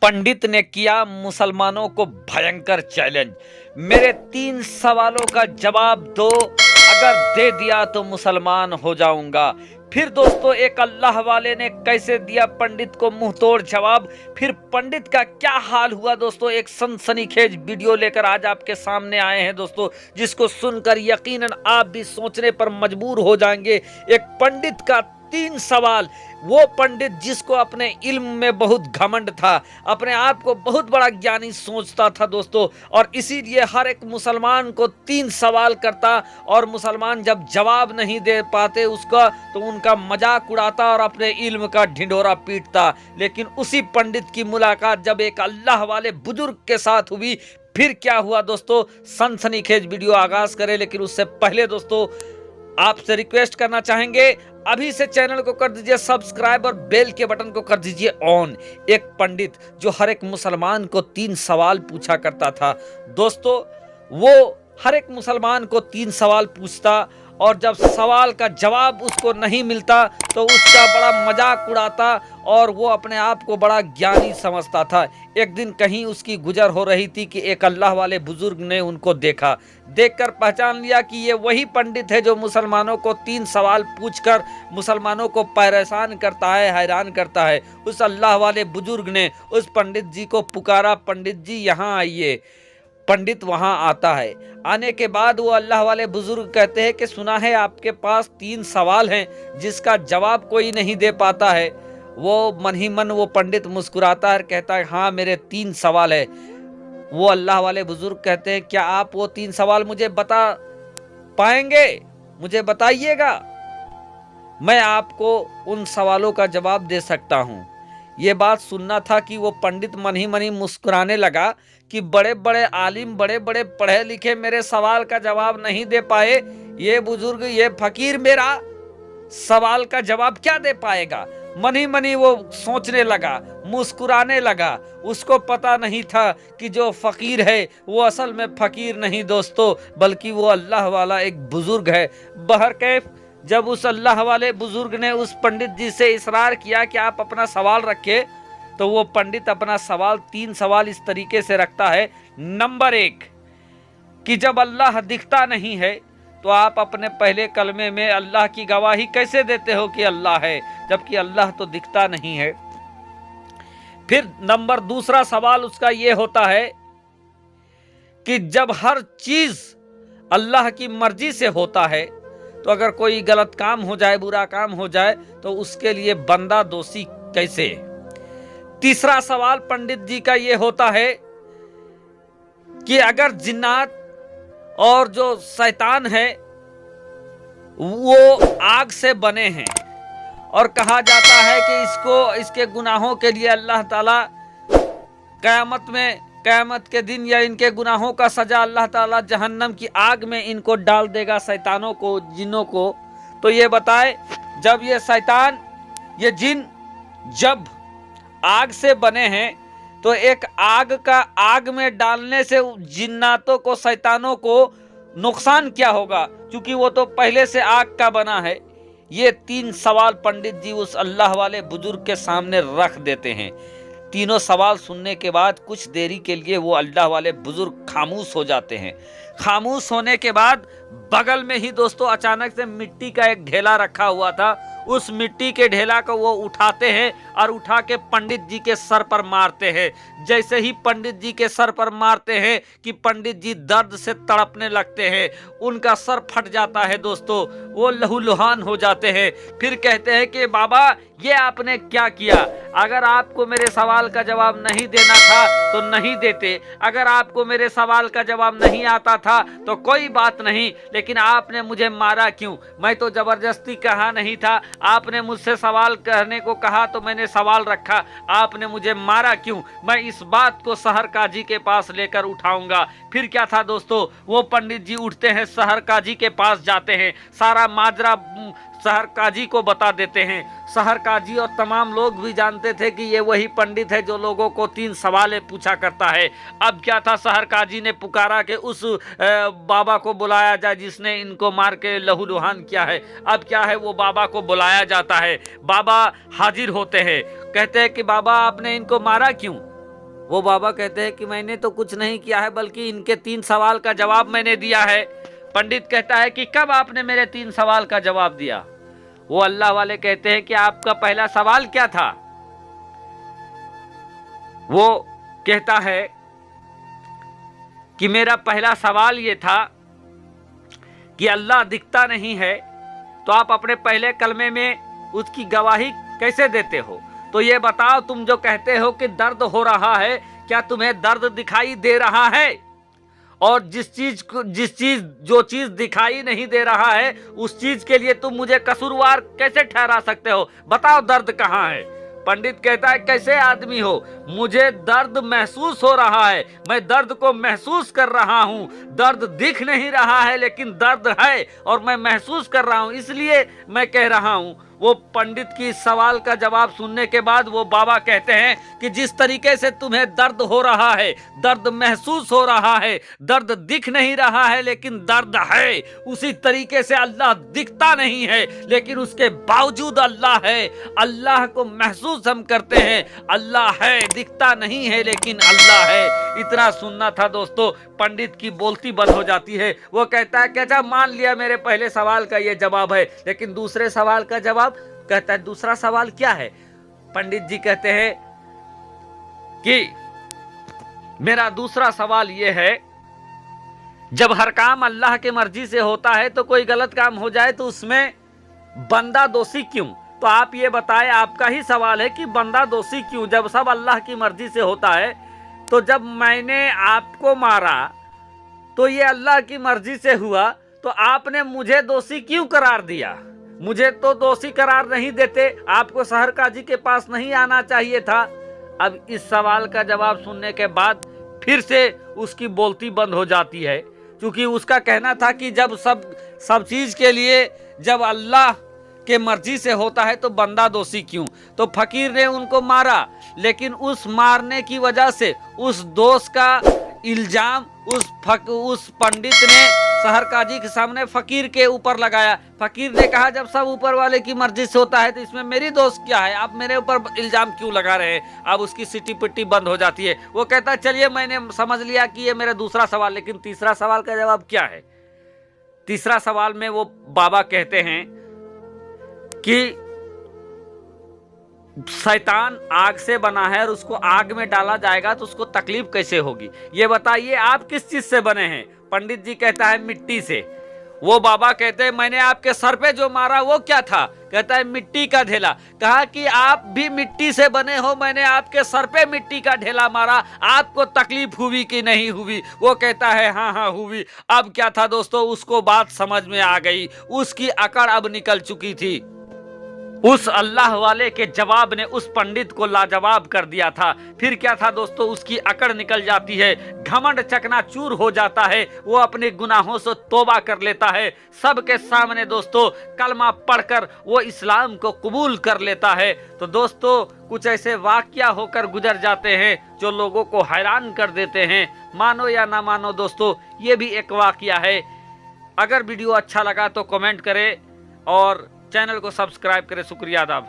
पंडित ने किया मुसलमानों को भयंकर चैलेंज। मेरे 3 सवालों का जवाब दो, अगर दे दिया तो मुसलमान हो जाऊंगा। फिर दोस्तों एक अल्लाह वाले ने कैसे दिया पंडित को मुंहतोड़ जवाब। फिर पंडित का क्या हाल हुआ दोस्तों, एक सनसनीखेज वीडियो लेकर आज आपके सामने आए हैं दोस्तों, जिसको सुनकर यकीनन आप भी सोचने पर मजबूर हो जाएंगे। एक पंडित का 3 सवाल, वो पंडित जिसको अपने इल्म में बहुत घमंड था, अपने आप को बहुत बड़ा ज्ञानी सोचता था दोस्तों, और इसीलिए हर एक मुसलमान को 3 सवाल करता, और मुसलमान जब जवाब नहीं दे पाते उसका तो उनका मजाक उड़ाता और अपने इल्म का ढिंढोरा पीटता। लेकिन उसी पंडित की मुलाकात जब एक अल्लाह वाले बुजुर्ग के साथ हुई, फिर क्या हुआ दोस्तों, सनसनीखेज वीडियो आगाज करें। लेकिन उससे पहले दोस्तों आपसे रिक्वेस्ट करना चाहेंगे, अभी से चैनल को कर दीजिए सब्सक्राइब और बेल के बटन को कर दीजिए ऑन। एक पंडित जो हर एक मुसलमान को 3 सवाल पूछा करता था दोस्तों, वो हर एक मुसलमान को 3 सवाल पूछता, और जब सवाल का जवाब उसको नहीं मिलता तो उसका बड़ा मजाक उड़ाता और वो अपने आप को बड़ा ज्ञानी समझता था। एक दिन कहीं उसकी गुजर हो रही थी कि एक अल्लाह वाले बुजुर्ग ने उनको देखा, देखकर पहचान लिया कि ये वही पंडित है जो मुसलमानों को 3 सवाल पूछकर मुसलमानों को परेशान करता है, हैरान करता है। उस अल्लाह वाले बुजुर्ग ने उस पंडित जी को पुकारा, पंडित जी यहाँ आइए। पंडित वहां आता है। आने के बाद वो अल्लाह वाले बुजुर्ग कहते हैं कि सुना है आपके पास 3 सवाल हैं जिसका जवाब कोई नहीं दे पाता है। वो मन ही मन वो पंडित मुस्कुराता है, कहता है हाँ मेरे 3 सवाल है। वो अल्लाह वाले बुजुर्ग कहते हैं क्या आप वो 3 सवाल मुझे बता पाएंगे, मुझे बताइएगा, मैं आपको उन सवालों का जवाब दे सकता हूँ। ये बात सुनना था कि वो पंडित मन ही मन ही मुस्कुराने लगा कि बड़े बड़े आलिम, बड़े बड़े पढ़े लिखे मेरे सवाल का जवाब नहीं दे पाए, ये बुजुर्ग, ये फकीर मेरा सवाल का जवाब क्या दे पाएगा। मन ही मन ही वो सोचने लगा, मुस्कुराने लगा। उसको पता नहीं था कि जो फकीर है वो असल में फकीर नहीं दोस्तों, बल्कि वो अल्लाह वाला एक बुजुर्ग है। बहरकैफ जब उस अल्लाह वाले बुजुर्ग ने उस पंडित जी से इसरार किया कि आप अपना सवाल रखें, तो वो पंडित अपना सवाल 3 सवाल इस तरीके से रखता है। नंबर 1 कि जब अल्लाह दिखता नहीं है तो आप अपने पहले कलमे में अल्लाह की गवाही कैसे देते हो कि अल्लाह है, जबकि अल्लाह तो दिखता नहीं है। फिर नंबर दूसरा सवाल उसका ये होता है कि जब हर चीज अल्लाह की मर्जी से होता है तो अगर कोई गलत काम हो जाए, बुरा काम हो जाए, तो उसके लिए बंदा दोषी कैसे। तीसरा सवाल पंडित जी का यह होता है कि अगर जिन्नात और जो शैतान है वो आग से बने हैं और कहा जाता है कि इसके गुनाहों के लिए अल्लाह ताला क़यामत के दिन या इनके गुनाहों का सजा अल्लाह ताला जहन्नम की आग में इनको डाल देगा, शैतानों को, जिन्नों को। तो ये बताए जब ये शैतान, ये जिन जब आग से बने हैं तो एक आग में डालने से जिन्नातों को, शैतानों को नुकसान क्या होगा, क्योंकि वो तो पहले से आग का बना है। ये 3 सवाल पंडित जी उस अल्लाह वाले बुजुर्ग के सामने रख देते हैं। तीनों सवाल सुनने के बाद कुछ देरी के लिए वो अल्लाह वाले बुजुर्ग खामोश हो जाते हैं। खामोश होने के बाद बगल में ही दोस्तों अचानक से मिट्टी का एक ढेला रखा हुआ था। उस मिट्टी के ढेला को वो उठाते हैं और उठा के पंडित जी के सर पर मारते हैं। जैसे ही पंडित जी के सर पर मारते हैं कि पंडित जी दर्द से तड़पने लगते हैं, उनका सर फट जाता है दोस्तों, वो लहूलुहान हो जाते हैं। फिर कहते हैं कि बाबा ये आपने क्या किया, अगर आपको मेरे सवाल का जवाब नहीं देना था तो नहीं देते, अगर आपको मेरे सवाल का जवाब नहीं आता था तो कोई बात नहीं, लेकिन आपने मुझे मारा क्यों। मैं तो जबरदस्ती कहा नहीं था, आपने मुझसे सवाल करने को कहा तो मैंने सवाल रखा, आपने मुझे मारा क्यों। मैं इस बात को शहर काजी के पास लेकर उठाऊंगा। फिर क्या था दोस्तों, वो पंडित जी उठते हैं, शहर काजी के पास जाते हैं, सारा माजरा शहर काजी को बता देते हैं। शहर काजी और तमाम लोग भी जानते थे कि ये वही पंडित है जो लोगों को 3 सवालें पूछा करता है। अब क्या था, शहर काजी ने पुकारा कि उस बाबा को बुलाया जाए जिसने इनको मार के लहूलुहान किया है। अब क्या है, वो बाबा को बुलाया जाता है। बाबा हाजिर होते हैं, कहते हैं कि बाबा आपने इनको मारा क्यों। वो बाबा कहते हैं कि मैंने तो कुछ नहीं किया है, बल्कि इनके 3 सवाल का जवाब मैंने दिया है। पंडित कहता है कि कब आपने मेरे 3 सवाल का जवाब दिया? वो अल्लाह वाले कहते हैं कि आपका पहला सवाल क्या था? वो कहता है कि मेरा पहला सवाल ये था कि अल्लाह दिखता नहीं है, तो आप अपने पहले कलमे में उसकी गवाही कैसे देते हो? तो ये बताओ, तुम जो कहते हो कि दर्द हो रहा है, क्या तुम्हें दर्द दिखाई दे रहा है? और जो चीज दिखाई नहीं दे रहा है, उस चीज के लिए तुम मुझे कसूरवार कैसे ठहरा सकते हो? बताओ दर्द कहाँ है? पंडित कहता है, कैसे आदमी हो? मुझे दर्द महसूस हो रहा है, मैं दर्द को महसूस कर रहा हूं। दर्द दिख नहीं रहा है, लेकिन दर्द है और मैं महसूस कर रहा हूं, इसलिए मैं कह रहा हूं। वो पंडित की इस सवाल का जवाब सुनने के बाद वो बाबा कहते हैं कि जिस तरीके से तुम्हें दर्द हो रहा है, दर्द महसूस हो रहा है, दर्द दिख नहीं रहा है लेकिन दर्द है, उसी तरीके से अल्लाह दिखता नहीं है लेकिन उसके बावजूद अल्लाह है। अल्लाह को महसूस हम करते हैं, अल्लाह है, दिखता नहीं है लेकिन अल्लाह है। इतना सुनना था दोस्तों, पंडित की बोलती बंद हो जाती है। वो कहता है कि अच्छा, मान लिया मेरे पहले सवाल का ये जवाब है, लेकिन दूसरे सवाल का जवाब? कहता है, दूसरा सवाल क्या है? पंडित जी कहते हैं कि मेरा दूसरा सवाल यह है, जब हर काम अल्लाह की मर्जी से होता है तो कोई गलत काम हो जाए तो उसमें बंदा दोषी क्यों? तो आप ये बताएं, आपका ही सवाल है कि बंदा दोषी क्यों? जब सब अल्लाह की मर्जी से होता है, तो जब मैंने आपको मारा तो ये अल्लाह की मर्जी से हुआ, तो आपने मुझे दोषी क्यों करार दिया? मुझे तो दोषी करार नहीं देते, आपको शहर काजी के पास नहीं आना चाहिए था। अब इस सवाल का जवाब सुनने के बाद फिर से उसकी बोलती बंद हो जाती है, क्योंकि उसका कहना था कि जब सब चीज के लिए जब अल्लाह के मर्जी से होता है तो बंदा दोषी क्यों? तो फकीर ने उनको मारा, लेकिन उस मारने की वजह से उस दोष का इल्जाम उस पंडित ने शहर काजी के सामने फकीर के ऊपर लगाया। फकीर ने कहा, जब सब ऊपर वाले की मर्जी से होता है तो इसमें मेरी दोष क्या है? आप मेरे ऊपर इल्जाम क्यों लगा रहे हैं? अब उसकी सिटी पिट्टी बंद हो जाती है। वो कहता है, चलिए मैंने समझ लिया कि ये मेरा दूसरा सवाल, लेकिन तीसरा सवाल का जवाब क्या है? तीसरा सवाल में वो बाबा कहते हैं कि शैतान आग से बना है और उसको आग में डाला जाएगा तो उसको तकलीफ कैसे होगी? ये बताइए, आप किस चीज से बने हैं? पंडित जी कहता है, मिट्टी से। वो बाबा कहते हैं, मैंने आपके सर पे जो मारा वो क्या था? कहता है, मिट्टी का ढेला। कहा कि आप भी मिट्टी से बने हो, मैंने आपके सर पे मिट्टी का ढेला मारा, आपको तकलीफ हुई कि नहीं हुई? वो कहता है, हाँ हाँ हुई। अब क्या था दोस्तों, उसको बात समझ में आ गई, उसकी अकड़ अब निकल चुकी थी। उस अल्लाह वाले के जवाब ने उस पंडित को लाजवाब कर दिया था। फिर क्या था दोस्तों, उसकी अकड़ निकल जाती है, घमंड चकनाचूर हो जाता है, वो अपने गुनाहों से तौबा कर लेता है। सबके सामने दोस्तों कलमा पढ़कर वो इस्लाम को कबूल कर लेता है। तो दोस्तों कुछ ऐसे वाकया होकर गुजर जाते हैं जो लोगों को हैरान कर देते हैं। मानो या ना मानो दोस्तों, ये भी एक वाकया है। अगर वीडियो अच्छा लगा तो कमेंट करें और चैनल को सब्सक्राइब करें। शुक्रिया आदाब।